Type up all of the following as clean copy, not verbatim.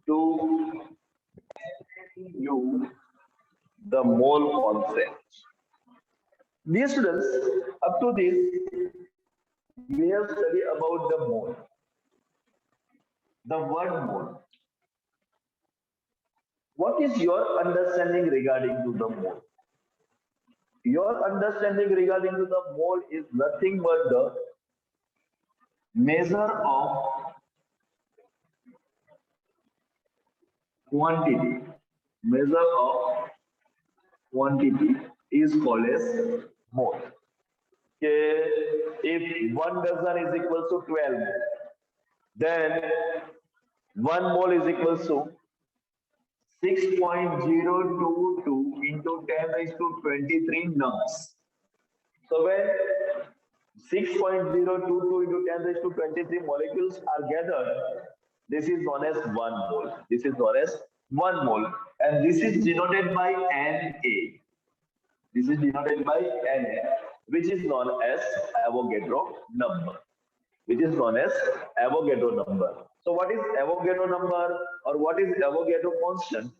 to you the mole concept. Dear students, up to this, we have studied about the mole, the word mole. What is your understanding regarding to the mole? Your understanding regarding to the mole is nothing but the measure of quantity. Measure of quantity is called as mole. Okay, if 1 dozen is equal to 12 mole, then 1 mole is equal to 6.022 into 10 raised to 23 nums. So when 6.022 into 10 raised to 23 molecules are gathered, this is known as 1 mole. This is known as 1 mole, and this is denoted by Na. This is denoted by Na, which is known as Avogadro number. Which is known as Avogadro number. So what is Avogadro number, or what is Avogadro constant?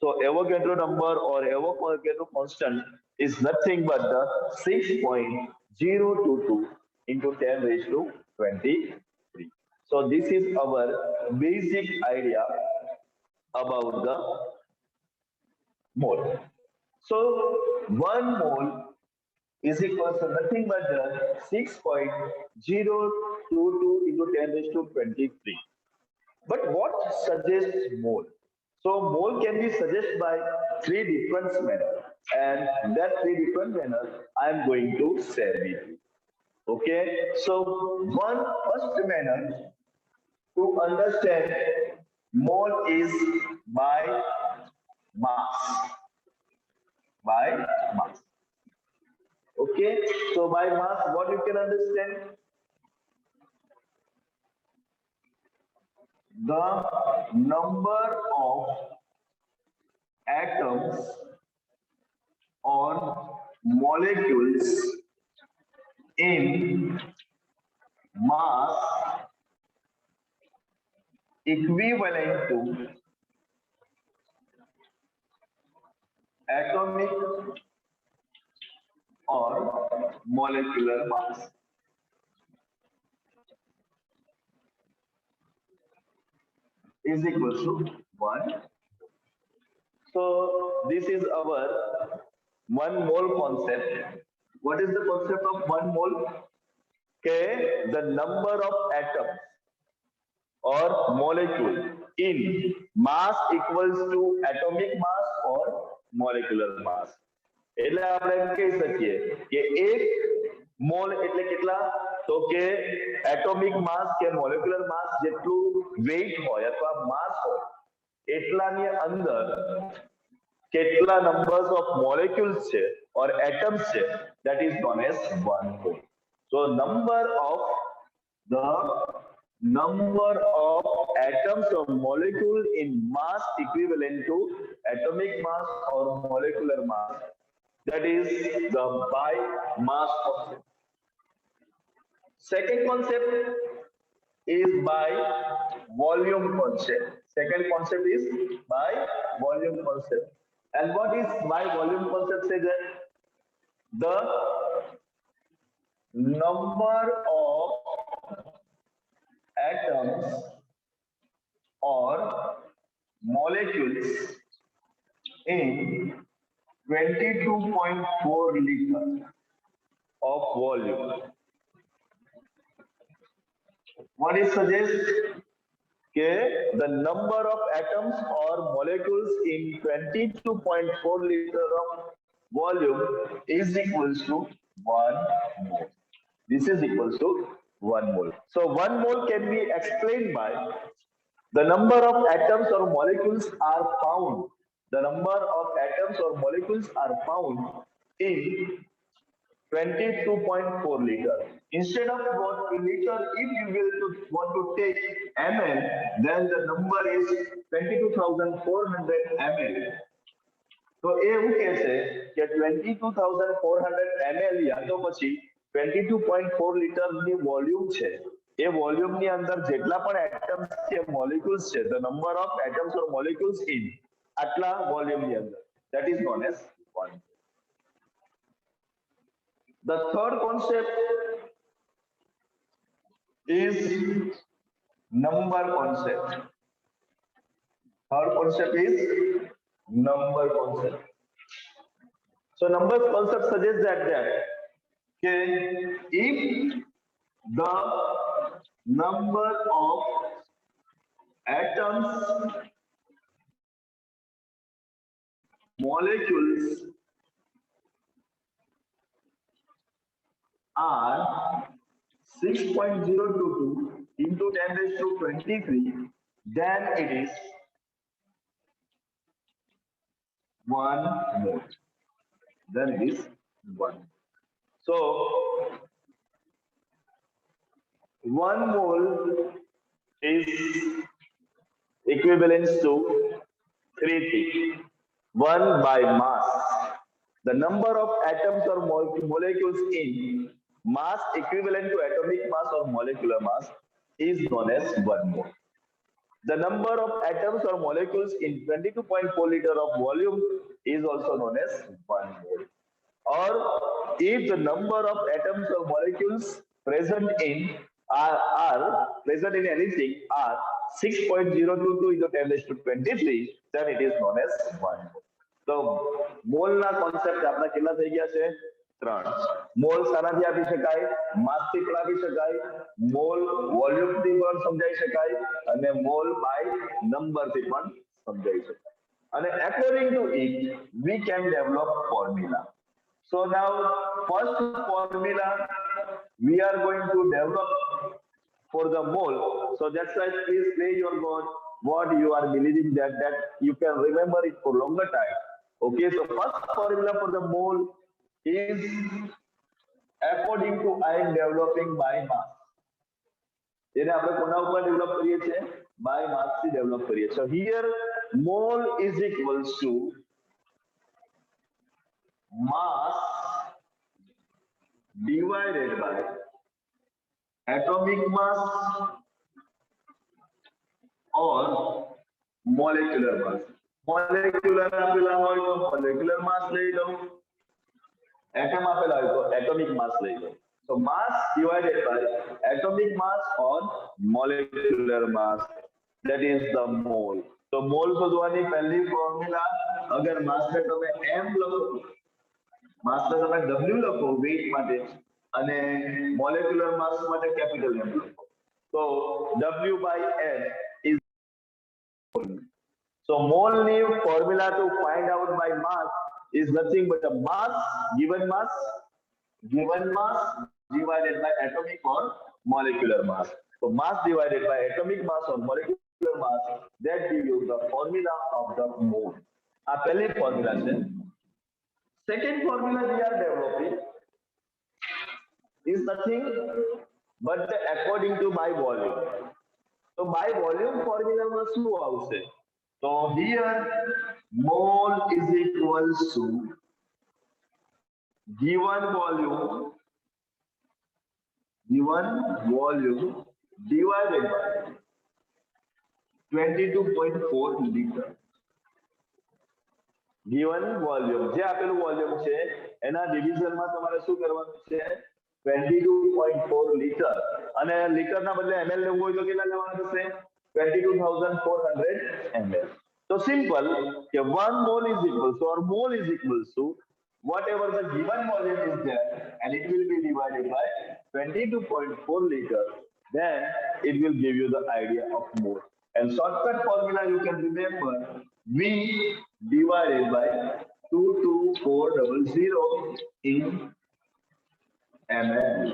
So Avogadro number or Avogadro constant is nothing but the 6.022 into 10 raised to 23. So this is our basic idea about the mole. So 1 mole is equal to nothing but the 6.022 into 10 raised to 23. But what suggests mole? So mole can be suggested by 3 different manners, and that 3 different manners I am going to share with you. Okay, so one first manner to understand mole is by mass. By mass. Okay, so by mass, what you can understand? The number of atoms or molecules in mass equivalent to atomic or molecular mass. Is equal to 1. So this is our 1 mole concept. What is the concept of 1 mole? Okay, the number of atoms or molecule in mass equals to atomic mass or molecular mass. એટલે આપણે એમ કહી શકીએ કે 1 mall એટલે કેટલા? તો કે atomic માસ કે મોલેક્યુલર માસ જેટલું વેઇટ હોય અથવા માસ હોય એટલાની અંદર કેટલા નંબર્સ ઓફ મોલેક્યુલ્સ છે ઓર એટમ્સ છે, that is known as 1 mole. So number of atoms or molecule in mass equivalent to atomic mass or molecular mass, that is the by mass concept. Second concept is by volume concept. Second concept is by volume concept. And what is by volume concept? Say that the number of atoms or molecules in 22.4 liters of volume. What is suggest? Okay, the number of atoms or molecules in 22.4 liter of volume is equals to 1 mole. This is equals to 1 mole. So 1 mole can be explained by the number of atoms or molecules are found. The number of atoms or molecules are found in 22.4 liter. Instead of what liter, if you will want to take ml, then the number is 22,400 ml. So એવું કહે છે કે 22,400 ml યા તો પછી 22.4 litre ની volume છે એ વોલ્યુમની અંદર જેટલા પણ એટમ્સ છે મોલિક્યુલ્સ છે the number of atoms or molecules in આટલા વોલ્યુમની અંદર that is known as one. The third concept is number concept. Third concept is number concept. So number concept suggests that okay, if the number of atoms, molecules are 6.022 into 10 raised to 23, then it is 1 mole. Then it is 1. So 1 mole is equivalent to 3 things. 1 by mass. The number of atoms or molecules in mass equivalent to atomic mass or molecular mass is known as 1 mole. The number of atoms or molecules in 22.4 liter of volume is also known as 1 mole. Or if the number of atoms or molecules present in are present in anything are 6.022 into 10 raised to 23, then it is known as 1 mole. તો મોલના concept આપણા કેટલા થઈ ગયા છે? 3. Mall શાનાથી આપી શકાય? માસથી પણ આપી શકાય, મોલ વોલ્યુમથી પણ સમજાઈ શકાય અને મોલ બાય નંબરથી પણ સમજાઈ શકાય. અને according to it we can develop formula. So now first formula we are going to develop for the mole. So that's why please play your God what you are believing that you can remember it for longer time. Okay, so first formula for the mole is according to I am developing by mass. એને આપણે કોના ઉપર develop કરીએ છીએ? by mass થી develop કરીએ. So here mole is equals to mass divided by atomic mass or molecular mass. Molecular આપેલા હોય તો molecular mass લઈ લો, atom આપેલા હોય તો atomic mass લઈ લો. So mass divided by atomic mass or molecular mass, that is the mole. So mole શોધવાની પહેલી ફોર્મ્યુલા, અગર mass ને તમે m લખો, mass ને તમે w લખો weight માટે અને molecular mass માટે capital M લખો. So W by M is mole. So mole ની formula to find out by mass is nothing but a mass divided by atomic or molecular mass. So mass divided by atomic mass or molecular mass, that gives you the formula of the mole. આ પહેલી formula છે. Second formula we are developing is nothing but the according to by volume. So by volume formula માં શું આવશે? So here mole is equals to given volume divided by 22.4 liter. given volume, જે આપેલું volume છે એના ડિવિઝનમાં તમારે શું કરવાનું છે? 22.4 લિટર. અને લિટરના બદલે ml લેવું હોય તો કેટલા લેવાના થશે? 22,400 ml. So simple કે 1 mole is equals to, or mole is equals to whatever the given volume is there, and it will be divided by 22.4 liter, then it will give you the idea of mole. And shortcut formula you can remember, V divided by 22400 in ml.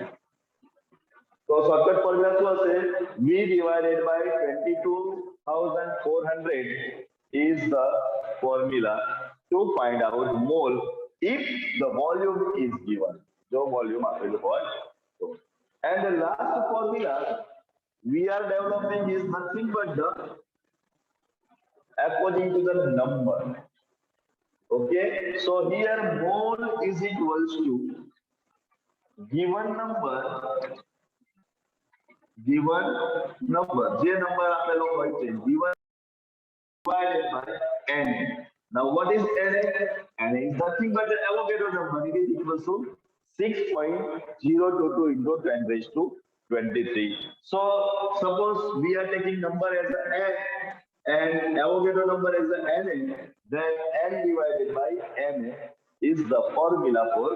So shortcut formula શું હશે? V divided by 22,400 is the formula to find out mole if the volume is given. જો volume આપેલું હોય તો. And the last formula we are developing is nothing but the according to the number. Okay, so here mole is equals to given number given number, જે number આપેલો હોય છે, given divided by n. Now what is n? N is nothing but the Avogadro number. It is equal to 6.022 into 10 raised to 23. So suppose we are taking number as n and Avogadro number as n, then n divided by n is the formula for.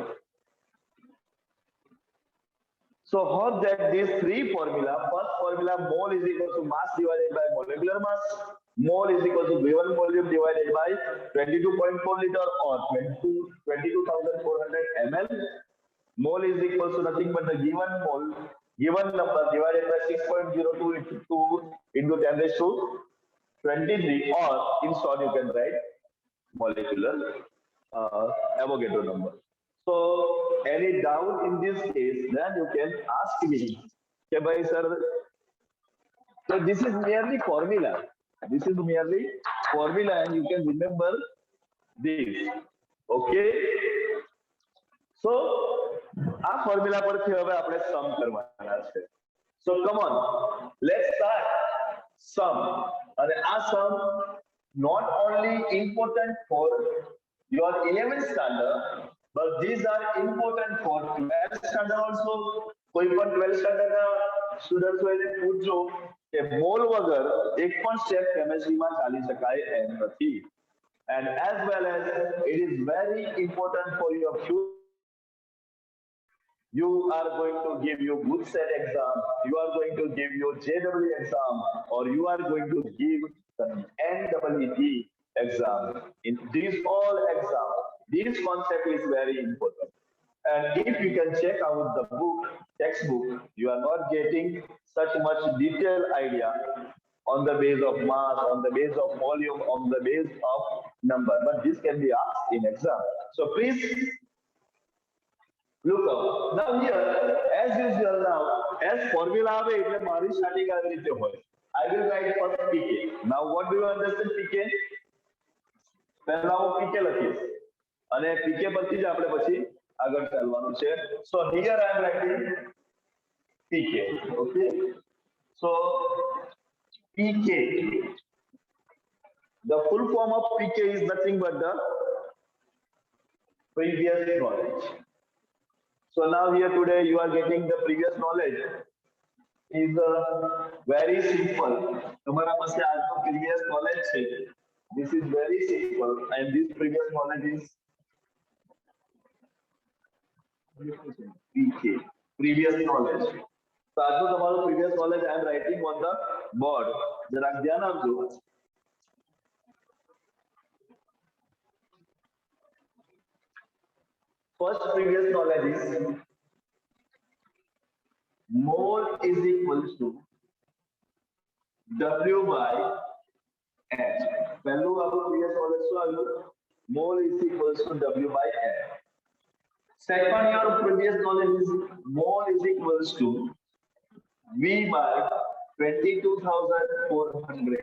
So hope that these three formula, first formula, mole is equal to mass divided by molecular mass, mole is equal to given volume divided by 22.4 liter or 22,400 ml. Mole is equal to nothing but the given mole, given number divided by 6.02 into 10 raised to 23, or in short you can write molecular Avogadro number. So any doubt in this case, then you can ask me, okay, bhai, sir. So this is merely formula. This is merely formula, and you can remember this. Okay. So આ formula પરથી હવે આપણે sum કરવાના છે. So come on, let's start sum. અને આ sum not only important for your 11th standard, but these are important for 12th standard also. કોઈ પણ 12th standard ના સ્ટુડન્ટ્સ હોય એને પૂછજો કે મોલ વગર એક પણ સ્ટેપ કેમેસ્ટ્રીમાં ચાલી શકાય એમ નથી. And as well as it is very important for your future. You are going to give your good set exam, you are going to give your JEE exam, or you are going to give the NEET exam. In these all exams, this concept is very important. And if you can check out the book, textbook, you are not getting such much detailed idea on the base of mass, on the base of volume, on the base of number. But this can be asked in exam. So please look up. Now here, as usual now, as formula આવે એટલે મારી starting આવી રીતે હોય. I will write first PK. Now what do you understand PK? પહેલા હું PK લખીશ અને PK પરથી જ આપણે પછી આગળ ચાલવાનું છે. So here I am writing PK. Okay. So PK. The full form of PK is nothing but the previous knowledge. So now here today you are getting the previous knowledge is very simple. તમારા પાસે આજનો previous knowledge છે. This is very simple, and this previous knowledge is PK, previous knowledge. So આજનો તમારો previous knowledge I am writing on the board. જરાક ધ્યાન આપજો. First previous knowledge is mole is equal to W by H. પહેલું આપણું previous knowledge શું આવ્યું? Mole is equal to W by H. Second, your previous knowledge is mole is equal to V by 22,400.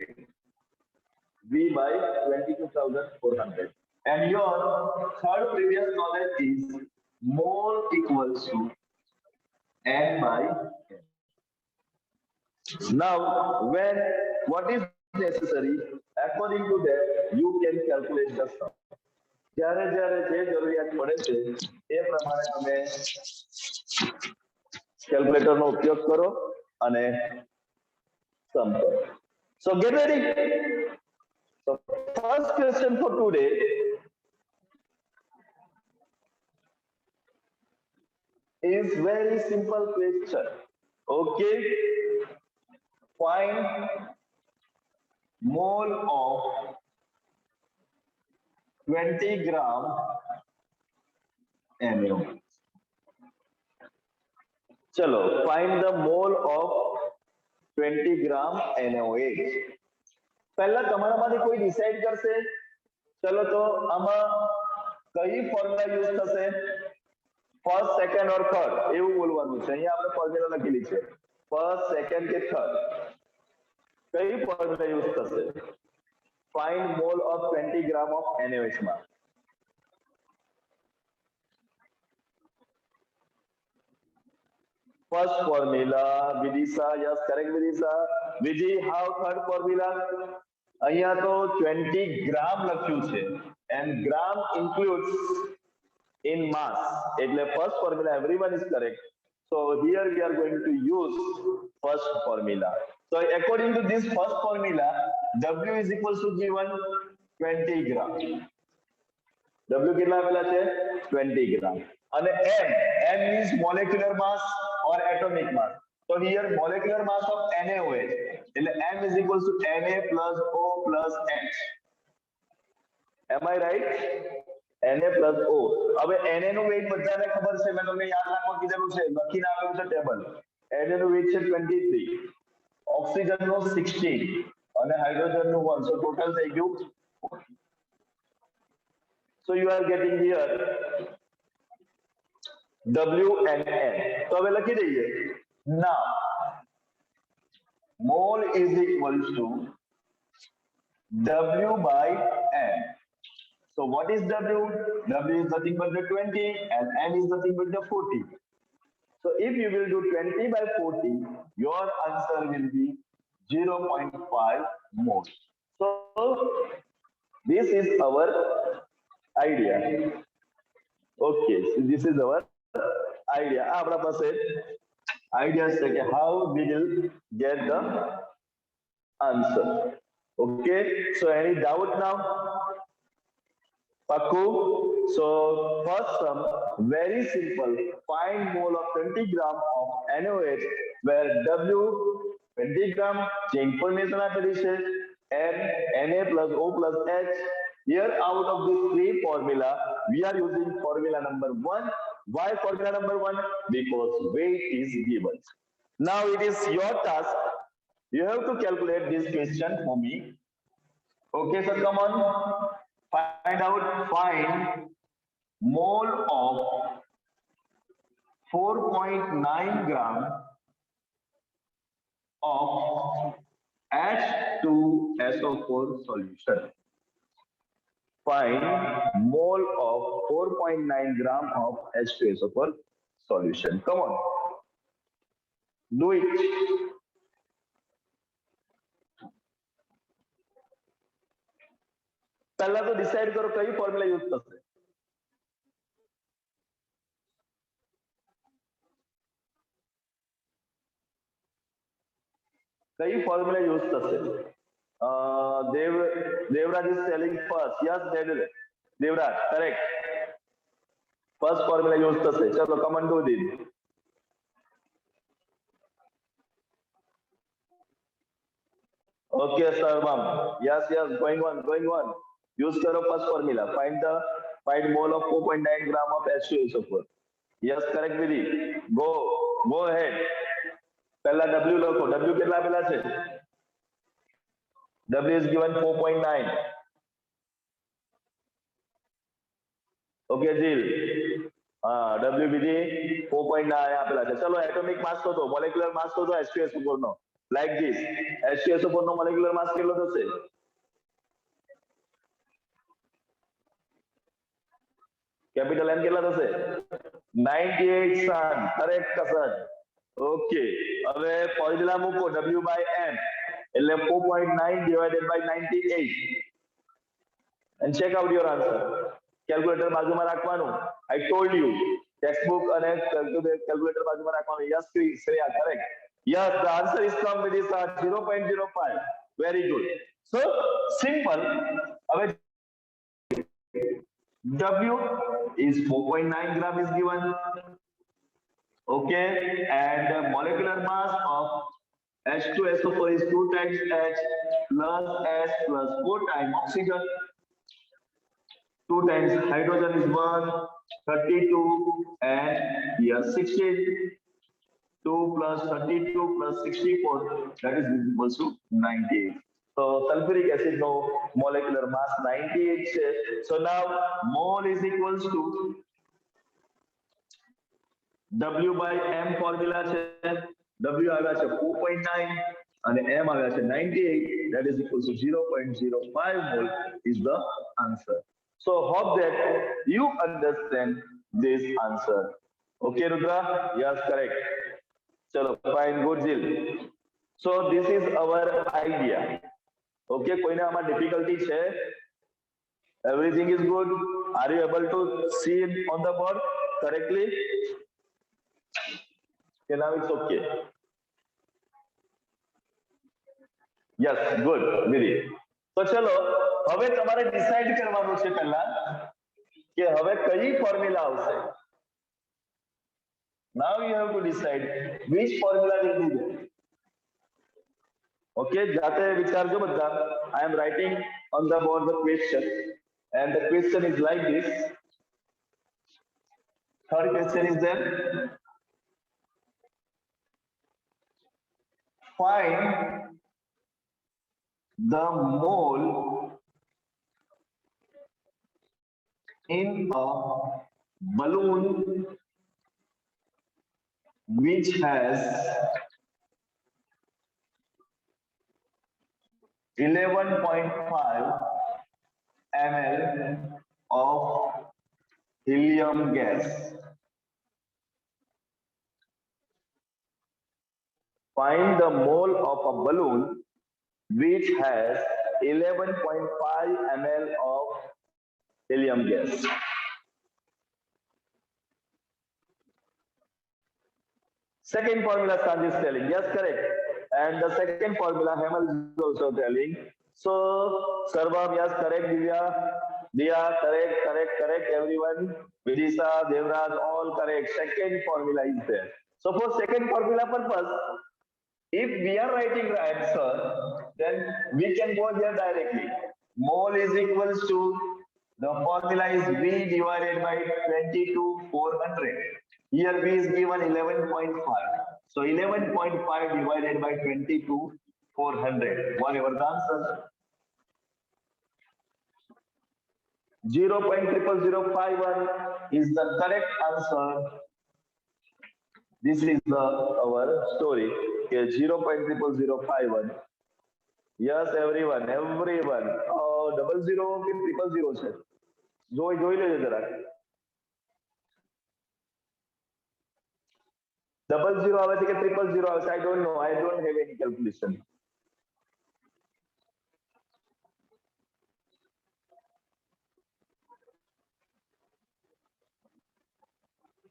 V by 22,400. And your third previous knowledge is mole equals to N by N. Now, what is necessary, according to that, you can calculate the sum. જ્યારે જ્યારે જે જરૂરિયાત પડે છે એ પ્રમાણે તમે કેલ્ક્યુલેટરનો ઉપયોગ કરો અને સમ કરો. So get ready. So first question for today is very simple question. Okay, find mole of 20 gram NaO. चलो find the mole of 20 gram NaOH. પહેલા તમારામાંથી કોઈ ડિસાઈડ કરશે? ચલો તો આમાં કઈ ફોર્મ્યુલા યુઝ થશે? ફર્સ્ટ, સેકન્ડ ઓર થર્ડ એવું બોલવાનું છે. અહીંયા આપણે ફોર્મ્યુલા લખેલી છે. ફર્સ્ટ, સેકન્ડ કે થર્ડ કઈ ફોર્મ્યુલા યુઝ થશે? Find mole of 20 gram of NaOH માં. first formula. Vidisha, yes, correct, Vidisha. Viji, how third formula? અહીંયા તો 20 ગ્રામ લખ્યું છે and gram includes in mass. એટલે first formula everyone is correct. So here we are going to use first formula. So according to this first formula, W is equals to given 20 gram. W કેટલા આપેલા છે 20 ગ્રામ અને m means molecular mass or atomic mass. So here molecular mass of NaOH એટલે m is equals to Na plus O plus H. Am I right? Na plus O. હવે Na નું weight બધાને ખબર છે, મેં તમને યાદ રાખવા કીધેલું છે, લખીને આવેલું છે ટેબલ. Na નું વેઇટ છે 23, ઓક્સિજન નું 16 અને હાઇડ્રોજન નું 1. So ટોટલ થઈ ગયું 40. So you are getting here W and N. તો હવે લખી દઈએ. Now mole is equals to W by N. So what is W? W is nothing but the 20 and N is nothing but the 40. So if you will do 20 by 40, your answer will be 0.5 mole. So this is our idea. Okay, so this is our idea. આપણા પાસે idea છે કે how we will get the answer. Okay, so any doubt now? Pakku? So first sum, very simple. Find mole of 20 gram of NaOH where W 20 gram જે information આપેલી છે N Na plus O plus H. Here out of these three formula, we are using formula number 1. Why formula number 1? Because weight is given. Now it is your task. You have to calculate this question for me. Okay, sir, come on. Find mole of 4.9 gram of H2SO4 solution. Find mole of 4.9 gram of H2SO4 solution. Come on. Do it. પહેલા તો decide કરો કઈ formula use થશે. કઈ formula use થશે? Devraj is telling first. Yes, Devraj, correct. First formula use થશે. ચલો come on do this. Okay, sir, ma'am. Yes, going on. Use karo first formula. Find mole of 4.9 gram of H2SO4. Yes, correct, Vidhi. Go ahead. પહેલા W લખો. W કેટલા આપેલા છે? W is given 4.9. Okay, Jill. WBD 4.9 આપેલા છે. ચલો atomic માસ શોધો, molecular mass શોધો H2SO4 નો. Like this. H2SO4 નો મોલેક્યુલર માસ કેટલો થશે? કેપિટલ M કેટલા થશે? 98 son. Correct son. Okay. હવે ફોર્મ્યુલા મૂકો W by M. એટલે 4.9 divided by 98 and check out your answer. Calculator બાજુમાં રાખવાનું. I told you textbook અને calculator બાજુમાં રાખવાનું. Yes, Shreya, correct. Yes, the answer is from Vidisha 0.05. Very good. So simple. હવે W is 4.9 gram is given. Okay, and the molecular mass of H2SO4 is 2 times H plus S plus 4 times oxygen. 2 times hydrogen is 1, 32 and here 16. 2 plus 32 plus 64, that is equal to 98. So sulfuric acid no molecular mass 98 છે. So now mole is equals to W by M formula છે. W આવ્યા છે 4.9 અને M આવ્યા છે 98. That is equal to 0.05 mole is the answer. So hope that you understand this answer. Okay, Rudra? Yes, correct. चलो fine, good जिल. So this is our idea. Okay, कोई ना हमारा डिफिकल्टी है. Everything is good. Are you able to see it on the board correctly? Okay, now it's okay. Yes, good, Viri. તો ચલો હવે તમારે ડિસાઈડ કરવાનું છે પહેલા કે હવે કઈ ફોર્મ્યુલા આવશે. Now you have to decide which formula will be there. Okay, જાતે વિચારજો બધા. I am writing on the board the question and the question is like this. Third question is there. Find the mole in a balloon which has 11.5 ml of helium gas. Find the mole of a balloon which has 11.5 ml of helium gas. Second formula Sanjay is telling. Yes, correct. And the second formula Hemal is also telling. So Sarvam, yes, correct. Divya, Dia, correct. Everyone, Vidisha, Devraj, all correct. Second formula is there. So for second formula purpose, if we are writing the answer, then we can go here directly. Mole is equals to, the formula is V divided by 22,400. Here V is given 11.5. So 11.5 divided by 22,400. Whatever the answer. 0.00051 is the correct answer. This is our story. Okay, 0.00051. Yes, everyone. Oh, 00 કે 000 છે. જોઈ લેજો જરા. 00 આવે છે કે 000 આવે છે? I don't know. I don't have any calculation.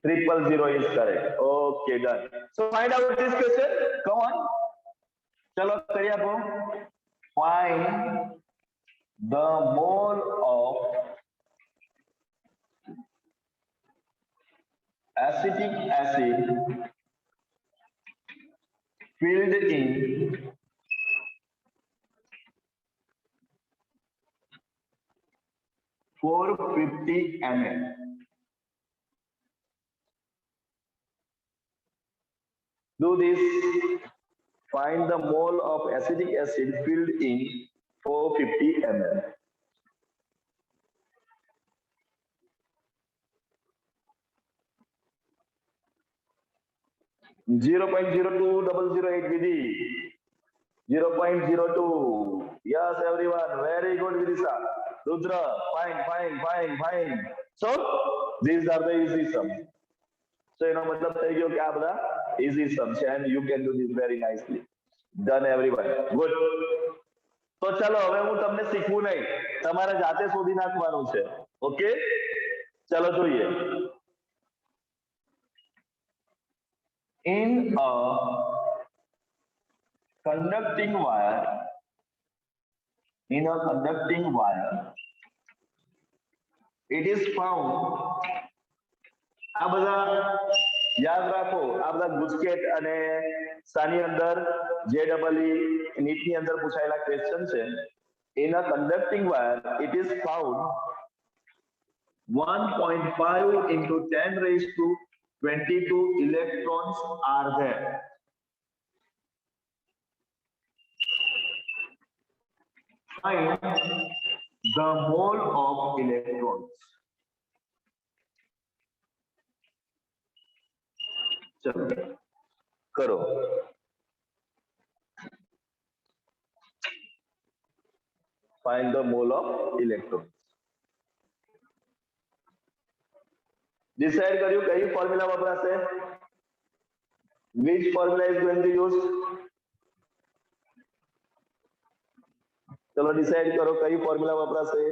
Triple zero is correct. Okay, done. So find out this question. Come on. चलो करिए आपको. Find the mole of acetic acid filled in 450 ml. Do this. Find the mole of acetic acid filled in 450 ml. .02028 Vidhi. 0.02. Yes, everyone. Very good, Vidisha. Rudra. Fine. So, these are the easy sums. So, मतलब થઈ ગયો કે આ બધા easy sums and you can do this very nicely. Done, everyone. Good. તો ચલો હવે હું તમને શીખવું નહીં, તમારે જાતે શોધી નાખવાનું છે. ઓકે, ચલો જોઈએ. In a conducting wire, it is found. આ બધા યાદ રાખો, આ બધા ગુજકેટ અને સાની અંદર JEE નીટની અંદર પૂછાયેલા ક્વેશ્ચન છે. In a conducting wire, it is found 1.5 into 10 raised to 22 electrons are there. Find the mole of electrons. चलो करो. Find the mole of electrons. Decide કર્યું કઈ ફોર્મ્યુલા વપરાશે? Which formula is going to use? चलो decide करो कई formula वपराशे.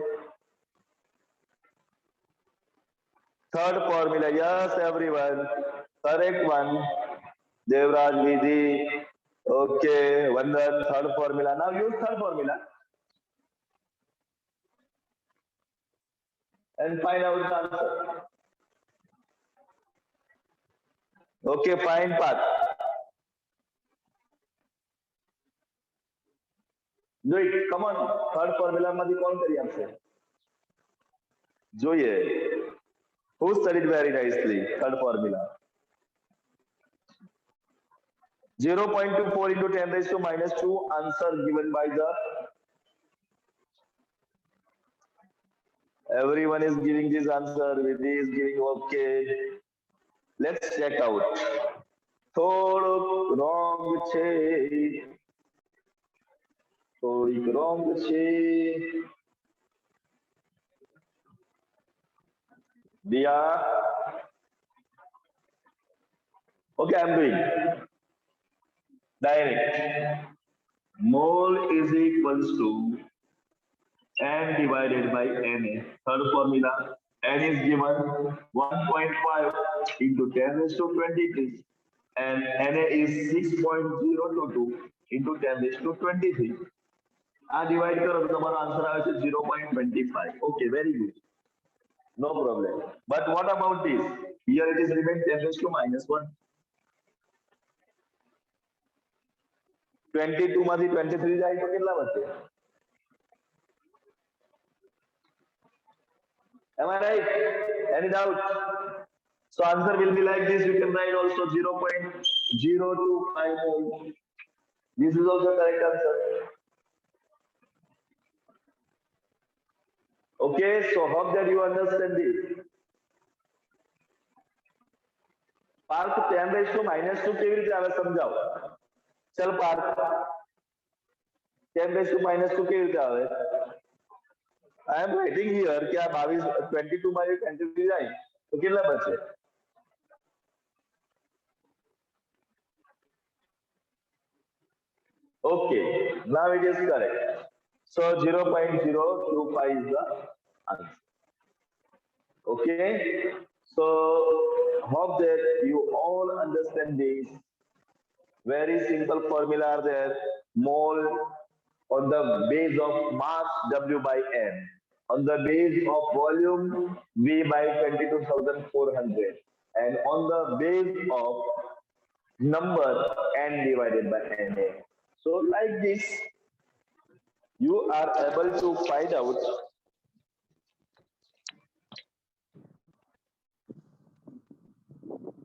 Third formula, yes everyone, correct one. Devraj Vidhi, okay, Vandan, third formula. Now use third formula and find out the answer. Okay, find path. Do it, come on. Third formula માંથી કોણ કરી આપશે? જોઈએ. Who studied very nicely? Third formula. 0.24 into 10 raised to minus 2. Answer given by the. Everyone is giving this answer. Vidhi is giving okay. Let's check out. થોડુંક wrong છે. થોડીક wrong છે. Diya. Okay, I'm doing. Direct. Mole is equals to n divided by Na. Third formula. N is given 1.5 into 10 raised to 23 and Na is 6.022 into 10 raised to 23. Divide करो तो तुम्हारा answer आएगा 0.25. Okay, very good. No problem. But what about this? Here it is remain 10 raised to minus 1. 22 માંથી 23 જાય તો કેટલા વધશે? Am I right? Any doubt? So answer will be like this. You can write also 0.025 mole. This is also correct answer. Okay, so hope that you understand this. Partha 10 raised to minus 2 કેવી રીતે આવે સમજાવો. ચલ Parth 10 raised to minus 2 કેવી રીતે આવે? I am writing here કે આ 22 માંથી 23 જાય તો કેટલા બચે? Okay, now it is correct. So 0.025 is the answer. Okay, so hope that you all understand this. Very simple formula are there. Mole on the base of mass W by N. On the base of volume V by 22,400. And on the base of number N divided by Na. So like this, you are able to find out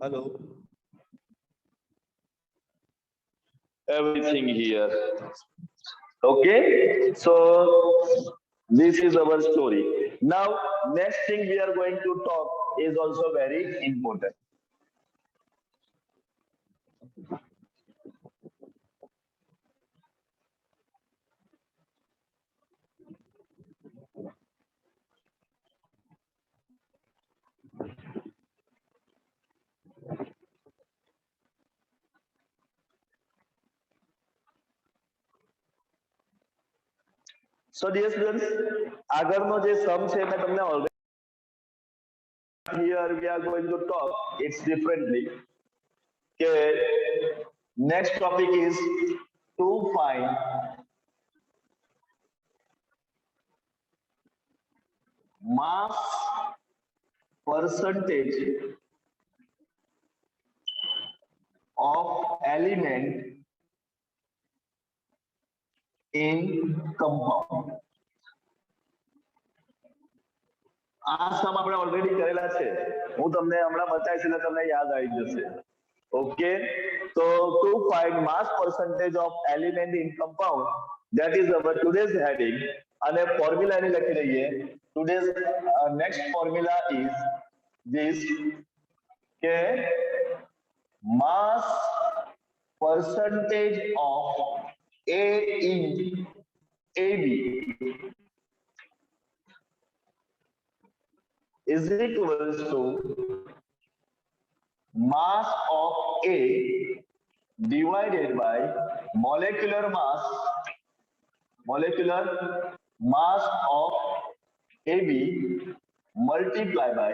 hello everything here. Okay, so this is our story. Now next thing we are going to talk is also very important. So dear students, આગળનો જે sum છે મેં તમને already here we are going to talk it's differently. Okay, next topic is to find mass percentage of element in compound. આ સમ આપણે already કરેલા છે, હું તમને હમણાં બતાવીશ એટલે તમને યાદ આવી જશે. Okay, so to find mass percentage of element in compound, that is our today's heading. અને ફોર્મ્યુલા એને લખી દઈએ. Today's next formula is this કે mass percentage of A in AB is equals to mass of A divided by molecular mass of AB multiplied by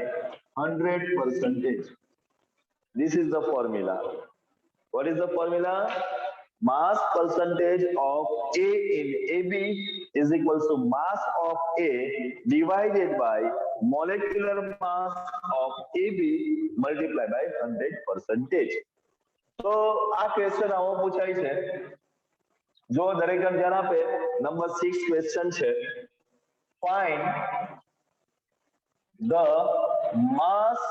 100%. This is the formula. What is the formula? Mass percentage of A in AB is equals to mass of A divided by molecular mass of AB multiplied by 100%. तो આ question આવો પૂછાય છે જો દરેક જણ ધ્યાન આપે નંબર 6 ક્વેશ્ચન છે find the mass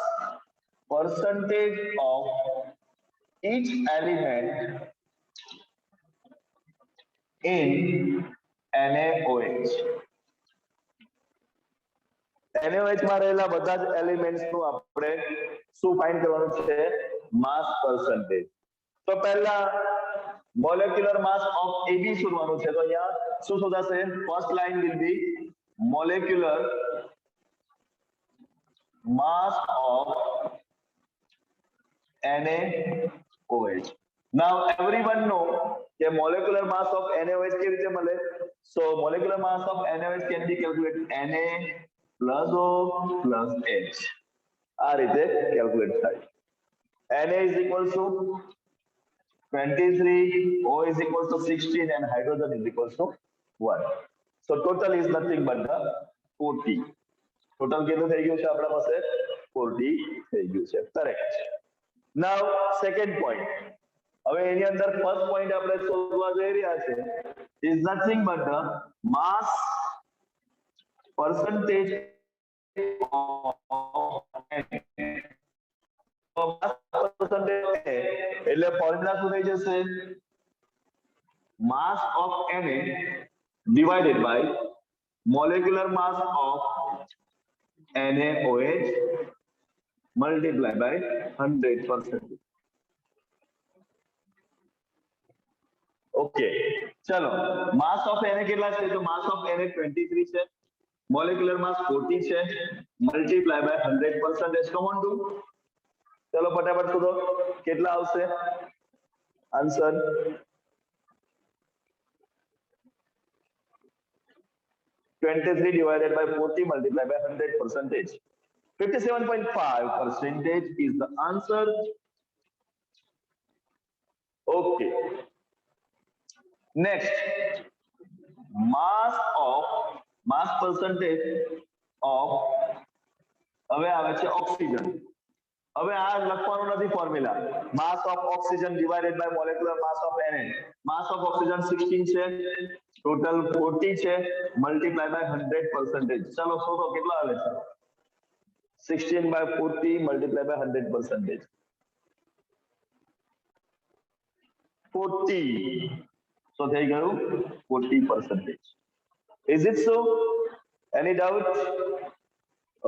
percentage of each element in NaOH. NaOH માં રહેલા બધા જ એલિમેન્ટ્સ નું આપણે શું ફાઇન્ડ કરવાનું છે માસ પરસેન્ટેજ. તો પહેલા મોલેક્યુલર માસ ઓફ AB શોધવાનું છે. તો અહીંયા શું શોધાશે? First line will be molecular mass of NaOH. Now everyone know that molecular mass of NaOH કેવી રીતે મળે? So molecular mass of NaOH can be calculated Na plus O plus H. આ રીતે કેલ્ક્યુલેટ થાય. Na is equal to 23, O is equal to 16 and hydrogen is equal to 1. So total is nothing but the 40. Total કેટલું થઈ ગયું છે આપણા પાસે 40 થઈ ગયું છે. કરેક્ટ. નાઉ સેકન્ડ પોઈન્ટ. હવે એની અંદર ફર્સ્ટ પોઈન્ટ આપણે શોધવા જઈ રહ્યા છે is nothing but the mass percentage એટલે ફોર્મ્યુલા શું થઈ જશે? mass of Na divided by molecular mass of NaOH multiplied by 100%. Okay ચલો માસ ઓફ Na કેટલા છે? તો માસ ઓફ Na 23 છે, મોલેક્યુલર માસ 40 છે, multiply by 100%. Come on do. ચલો ફટાફટ શોધો કેટલા આવશે answer. (23 divided by 40 multiplied by 100%). 57.5% is the answer. Okay. Next, mass percentage of હવે આવે છે ઓક્સિજન. હવે આ લખવાનું નથી formula. Mass of oxygen divided by molecular mass of Na. Mass of oxygen 16 છે, ટોટલ 40 છે, મલ્ટીપ્લાય બાય 100%. ચલો શોધો કેટલા આવે છે? 16 by 40 multiplied by 100%. 40. So થઈ ગયું 40%. Is it so? Any doubt?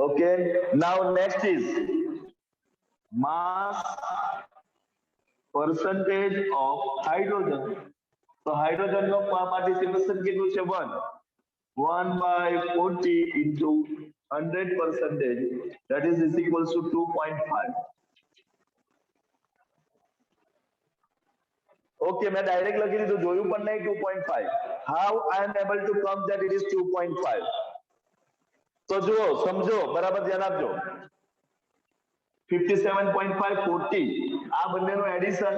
Okay. Now next is mass percentage of hydrogen. So hydrogen no participation કેટલું છે? 1. 1 by 40 into 100%, that is equals to 2.5. Okay, मैं डायरेक्ट लगी तो જોયું પણ નહીં 2.5. How I am able to come that it is 2.5? તો જુઓ સમજો બરાબર ધ્યાન આપજો. 57.5 40 આ બંનેનું એડિશન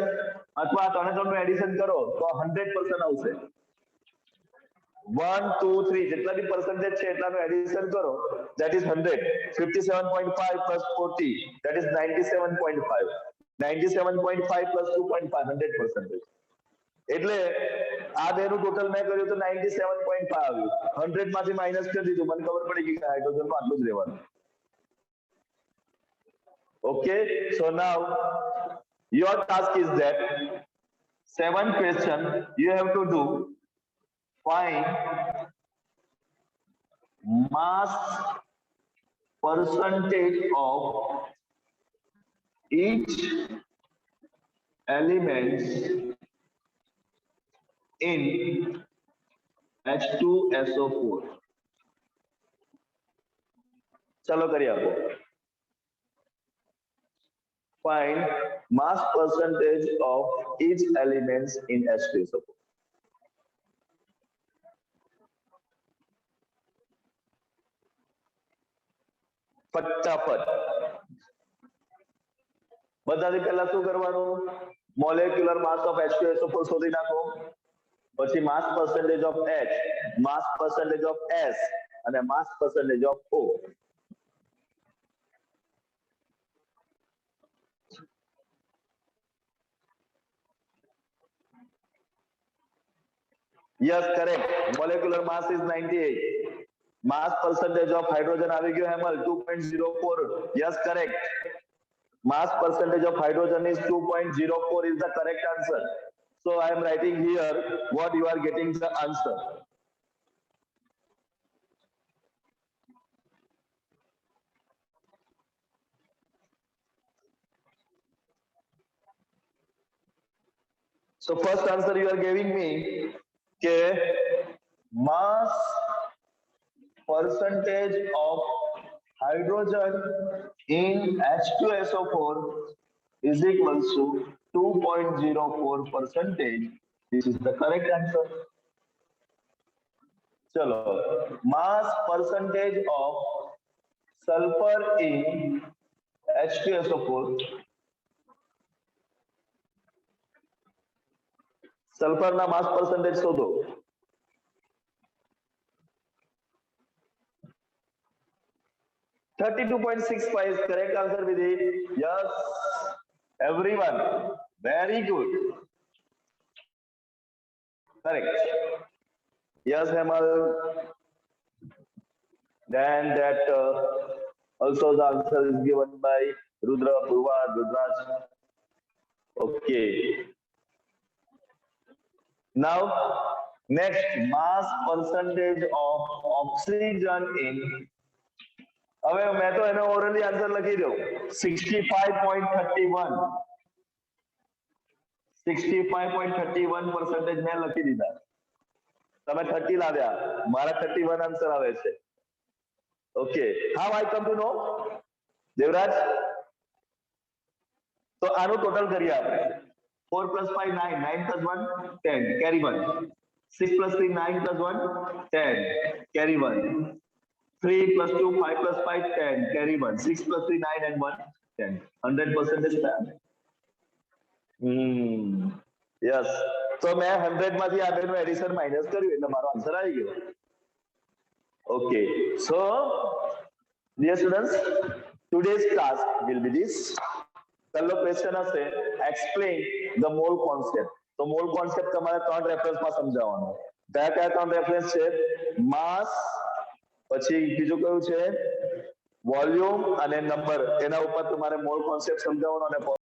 અથવા આ ત્રણેયનું એડિશન કરો તો 100% આવશે. 1 2 3 જેટલા બી પરસેન્ટેજ છે એટલાનું એડિશન કરો, that is 100. 57.5 plus 40, that is 97.5. 97.5 plus 2.5, 100%. એટલે આ બેનું ટોટલ મેં કર્યું તો 97.5 આવ્યું. 100 માંથી માઈનસ કરી દીધું, મને ખબર પડી ગઈ કે હાઇડ્રોજનમાં આટલું જ રહેવાનું. Okay, so now your task is that 7 question you have to do. Find mass percentage of each element in H2SO4. चलो करिए आपको. Find mass percentage of each elements in H2SO4. ફટાફટ બધાથી પહેલા શું કરવાનું? મોલેક્યુલર માસ ઓફ H2SO4 શોધી નાખો, પછી માસ percentage of H, mass percentage of S અને માસ percentage of O. Yes, correct. Molecular mass is 98. Mass percentage of hydrogen આવી ગયો Hemal 2.04. Yes, correct. Mass percentage of hydrogen is 2.04 is the correct answer. So I am writing here what you are getting the answer. So first answer you are giving me ke mass percentage of hydrogen in H2SO4 is equal to 2.04%. This is the correct answer. Chalo, mass percentage of sulfur in H2SO4. Sulfur na mass percentage शोधो. (32.65) is correct answer, Vidhi. Yes, everyone, very good. Correct. Yes, Hemal. Then that also the answer is given by Rudra, Purva, Rudraj. Okay. Now, next, mass percentage of oxygen in. હવે મેં તો એનો orally answer લખી દઉં 65.31. 65.31% મેં લખી દીધા. તમે 30 લાવ્યા, મારા 31 આન્સર આવે છે. Okay, how I come to know? Devraj, તો આનું ટોટલ કરીએ આપણે. 4 + 5 9, 9 + 1 10, carry 1. 6 + 3 9 + 1 10, carry 1. 3 + 2 5 + 5 10, carry 1. 6 + 3 9 and 1 10. 100% is that. Yes. તો મેં 100 માંથી આ બેનું એડિશન માઈનસ કર્યું એટલે મારો આન્સર આવી ગયો. Okay, so dear students, today's task will be this. પહેલો ક્વેશ્ચન હશે explain the mole concept. તો મોલ કોન્સેપ્ટ તમારે ત્રણ રેફરન્સમાં સમજાવવાનો. કયા કયા ત્રણ રેફરન્સ છે? માસ, પછી બીજું કયું છે વોલ્યુમ અને નંબર. એના ઉપર તમારે મોલ કોન્સેપ્ટ સમજાવવાનો અને